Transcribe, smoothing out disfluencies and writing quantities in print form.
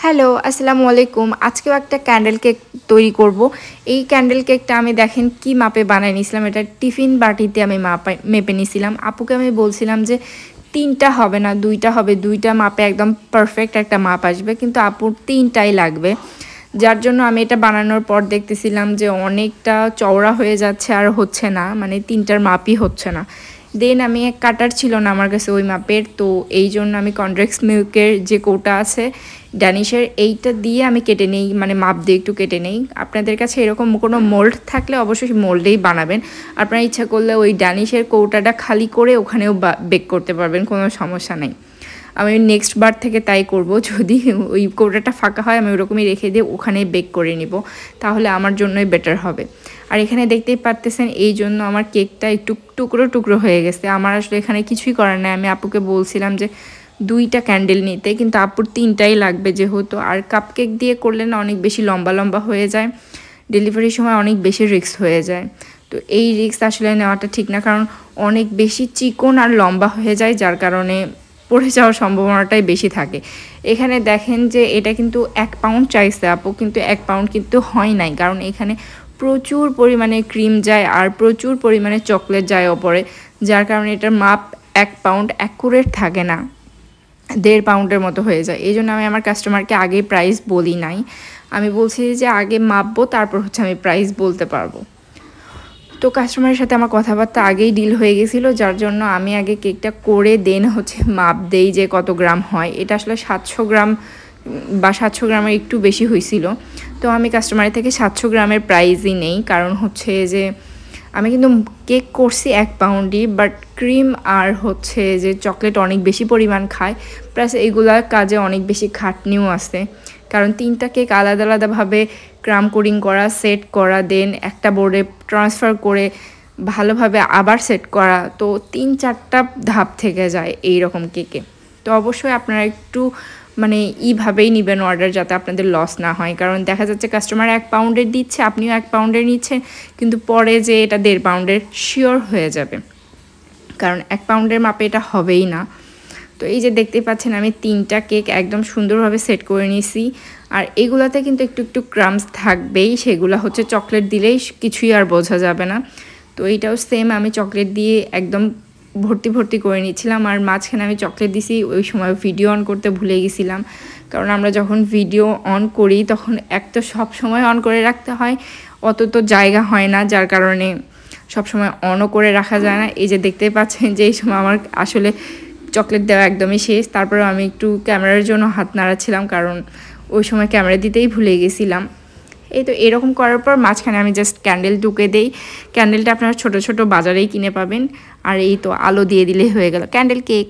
Hello, আসসালামু আলাইকুম। আজকেও একটা ক্যান্ডেল কেক তৈরি করব। এই ক্যান্ডেল কেকটা আমি দেখেন কি মাপে বানায় নিয়েছিলাম। এটা টিফিন বাটিতে আমি মেপে নিয়েছিলাম। আপুকে আমি বলছিলাম যে ৩টা হবে না, ২টা হবে। ২টা মাপে একদম পারফেক্ট একটা মাপ আসবে। কিন্তু আপুর ৩টাই লাগবে। যার জন্য আমি এটা বানানোর পর দেখতেছিলাম যে অনেকটা চওড়া হয়ে যাচ্ছে আর হচ্ছে না, মানে ৩টার মাপই হচ্ছে না। দেন আমি এক কাটার ছিল না আমার কাছে ওই মাপের, তো এই জন্য আমি কনডেন্স মিল্কের যে কৌটা আছে ড্যানিশের, এইটা দিয়ে আমি কেটে নেই, মানে মাপ দিয়ে একটু কেটে নেই। আপনাদের কাছে এরকম কোনো মোল্ড থাকলে অবশ্যই মোল্ডেই বানাবেন। আপনারা ইচ্ছা করলে ওই ড্যানিশের কৌটাটা খালি করে ওখানেও বেক করতে পারবেন, কোনো সমস্যা নেই। আমি নেক্সট বার থেকে তাই করব, যদি ওই কৌটাটা ফাঁকা হয় আমি ওরকমই রেখে দিয়ে ওখানেই বেক করে নিব, তাহলে আমার জন্যই বেটার হবে। আর এখানে দেখতেই পারতেছেন এই জন্য আমার কেকটা একটু টুকরো টুকরো হয়ে গেছে। আমার আসলে এখানে কিছুই করার নাই। আমি আপুকে বলছিলাম যে 2টা ক্যান্ডেল নিতে, কিন্তু আপুর 3টাই লাগবে যেহেতু। আর কাপকেক দিয়ে করলে না অনেক বেশি লম্বা লম্বা হয়ে যায়, ডেলিভারির সময় অনেক বেশি রিস্ক হয়ে যায়। তো এই রিস্ক আসলে নেওয়াটা ঠিক না, কারণ অনেক বেশি চিকন আর লম্বা হয়ে যায়, যার কারণে পড়ে যাওয়ার সম্ভাবনাটাই বেশি থাকে। এখানে দেখেন যে এটা কিন্তু 1 পাউন্ড চাইছে আপু, কিন্তু 1 পাউন্ড কিন্তু হয় নাই, কারণ এখানে প্রচুর পরিমাণে ক্রিম যায় আর প্রচুর পরিমাণে চকলেট যায় ওপরে, যার কারণে এটার মাপ 1 পাউন্ড অ্যাকুরেট থাকে না, 1.5 পাউন্ডের মতো হয়ে যায়। এই জন্য আমি আমার কাস্টমারকে আগে প্রাইস বলি নাই। আমি বলছি যে আগে মাপবো, তারপর হচ্ছে আমি প্রাইস বলতে পারবো। তো কাস্টমারের সাথে আমার কথাবার্তা আগেই ডিল হয়ে গেছিলো, যার জন্য আমি আগে কেকটা করে দেন হচ্ছে মাপ দেই যে কত গ্রাম হয়। এটা আসলে 700 গ্রাম বা 700 গ্রামের একটু বেশি হয়েছিল। তো আমি কাস্টমারের থেকে 700 গ্রামের প্রাইসই নেই, কারণ হচ্ছে যে আমি কিন্তু কেক করছি 1 পাউন্ডই, বাট ক্রিম আর হচ্ছে যে চকলেট অনেক বেশি পরিমাণ খায়, প্লাস এইগুলার কাজে অনেক বেশি খাটনিও আছে। কারণ 3টা কেক আলাদা আলাদাভাবে ক্রাম কোডিং করা, সেট করা, দেন একটা বোর্ডে ট্রান্সফার করে ভালোভাবে আবার সেট করা, তো 3-4টা ধাপ থেকে যায় এই রকম কেকে। তো অবশ্যই আপনারা একটু মানে এইভাবেই নেবেন অর্ডার, যাতে আপনাদের লস না হয়। কারণ দেখা যাচ্ছে কাস্টমার 1 পাউন্ডের দিচ্ছে, আপনিও 1 পাউন্ডের নিচ্ছেন, কিন্তু পরে যে এটা 1.5 পাউন্ডের শিওর হয়ে যাবে, কারণ 1 পাউন্ডের মাপে এটা হবেই না। তো এই যে দেখতে পাচ্ছেন আমি 3টা কেক একদম সুন্দরভাবে সেট করে নিয়েছি। আর এগুলাতে কিন্তু একটু একটু ক্রামস থাকবেই, সেগুলো হচ্ছে চকলেট দিলেই কিছুই আর বোঝা যাবে না। তো এইটাও সেম, আমি চকলেট দিয়ে একদম ভর্তি ভর্তি করে নিচ্ছিলাম। আর মাঝখানে আমি চকলেট দিছি, ওই সময় ভিডিও অন করতে ভুলে গেছিলাম, কারণ আমরা যখন ভিডিও অন করি তখন এক তো সব সময় অন করে রাখতে হয়, অত তো জায়গা হয় না, যার কারণে সব সময় অনও করে রাখা যায় না। এই যে দেখতে পাচ্ছেন যে এই সময় আমার আসলে চকলেট দেওয়া একদমই শেষ। তারপরে আমি একটু ক্যামেরার জন্য হাত নাড়াচ্ছিলাম, কারণ ওই সময় ক্যামেরা দিতেই ভুলে গেছিলাম। এই তো এরকম করার পর মাঝখানে আমি জাস্ট ক্যান্ডেল ঢুকে দেই। ক্যান্ডেলটা আপনারা ছোট ছোট বাজারেই কিনে পাবেন। আর এই তো আলো দিয়ে দিলেই হয়ে গেল ক্যান্ডেল কেক।